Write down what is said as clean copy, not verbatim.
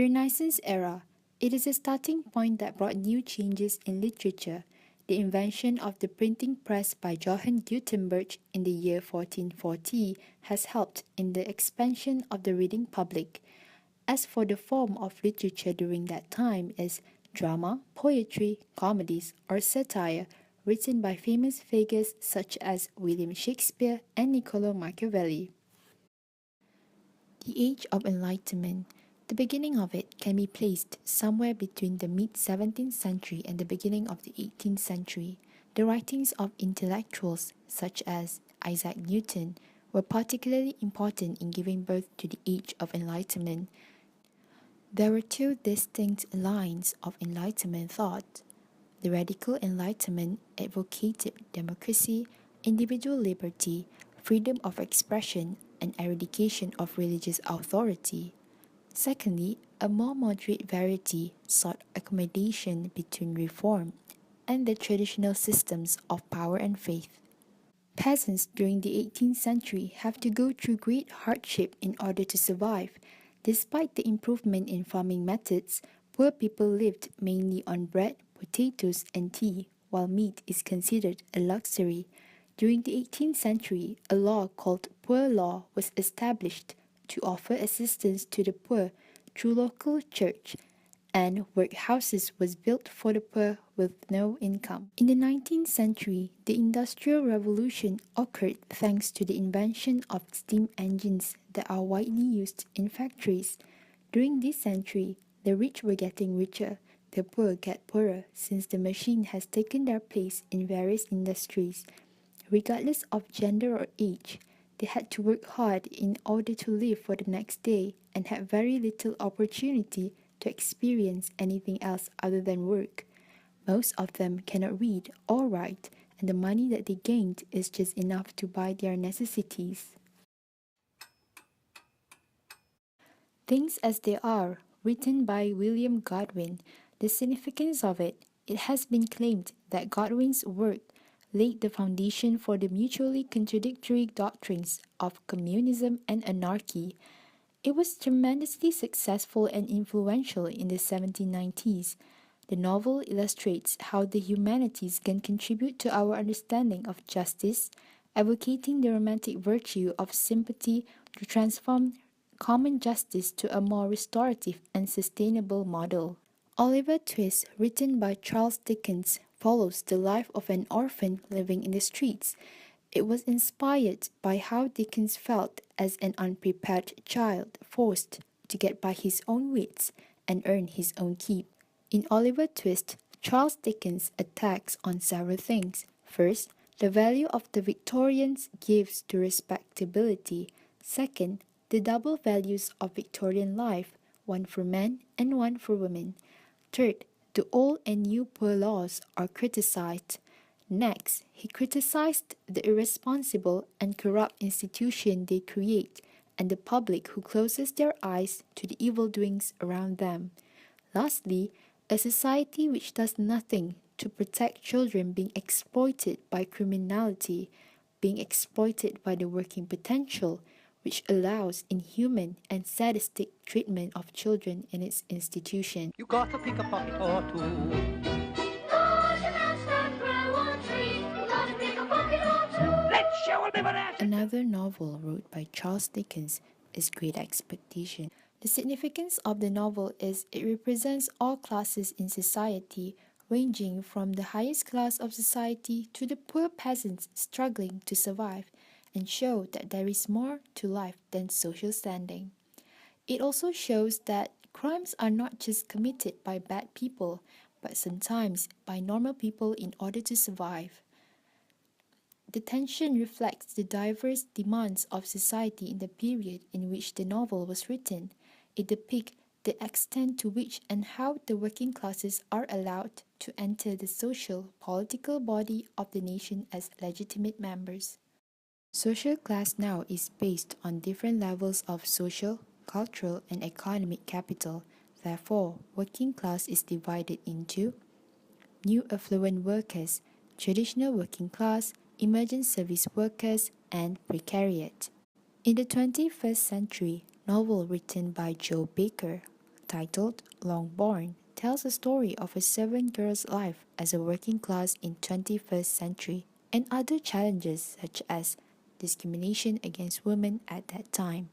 The Renaissance era. It is a starting point that brought new changes in literature. The invention of the printing press by Johann Gutenberg in the year 1440 has helped in the expansion of the reading public. As for the form of literature during that time is drama, poetry, comedies, or satire written by famous figures such as William Shakespeare and Niccolo Machiavelli. The Age of Enlightenment. The beginning of it can be placed somewhere between the mid-17th century and the beginning of the 18th century. The writings of intellectuals such as Isaac Newton were particularly important in giving birth to the Age of Enlightenment. There were two distinct lines of Enlightenment thought. The Radical Enlightenment advocated democracy, individual liberty, freedom of expression, and eradication of religious authority. Secondly, a more moderate variety sought accommodation between reform and the traditional systems of power and faith. Peasants during the 18th century have to go through great hardship in order to survive. Despite the improvement in farming methods, poor people lived mainly on bread, potatoes, and tea, while meat is considered a luxury. During the 18th century, a law called Poor Law was established to offer assistance to the poor through local church, and workhouses was built for the poor with no income. In the 19th century, the Industrial Revolution occurred thanks to the invention of steam engines that are widely used in factories. During this century, the rich were getting richer, the poor get poorer since the machine has taken their place in various industries. Regardless of gender or age, they had to work hard in order to live for the next day and had very little opportunity to experience anything else other than work. Most of them cannot read or write, and the money that they gained is just enough to buy their necessities. Things as They Are, written by William Godwin. The significance of it has been claimed that Godwin's work laid the foundation for the mutually contradictory doctrines of communism and anarchy. It was tremendously successful and influential in the 1790s. The novel illustrates how the humanities can contribute to our understanding of justice, advocating the romantic virtue of sympathy to transform common justice to a more restorative and sustainable model. Oliver Twist, written by Charles Dickens, follows the life of an orphan living in the streets. It was inspired by how Dickens felt as an unprepared child forced to get by his own wits and earn his own keep. In Oliver Twist, Charles Dickens attacks on several things. First, the value of the Victorians gives to respectability. Second, the double values of Victorian life, one for men and one for women. Third, the old and new poor laws are criticized. Next, he criticized the irresponsible and corrupt institution they create and the public who closes their eyes to the evil doings around them. Lastly, a society which does nothing to protect children being exploited by criminality, being exploited by the working potential, which allows inhuman and sadistic treatment of children in its institution. You gotta pick a pocket or two. Let's show a bit of that. Another novel wrote by Charles Dickens is Great Expectation. The significance of the novel is it represents all classes in society, ranging from the highest class of society to the poor peasants struggling to survive, and show that there is more to life than social standing. It also shows that crimes are not just committed by bad people, but sometimes by normal people in order to survive. The tension reflects the diverse demands of society in the period in which the novel was written. It depicts the extent to which and how the working classes are allowed to enter the social, political body of the nation as legitimate members. Social class now is based on different levels of social, cultural, and economic capital. Therefore, working class is divided into new affluent workers, traditional working class, emergent service workers, and precariat. In the 21st century, novel written by Joe Baker titled Longborn, tells a story of a servant girl's life as a working class in 21st century and other challenges such as discrimination against women at that time.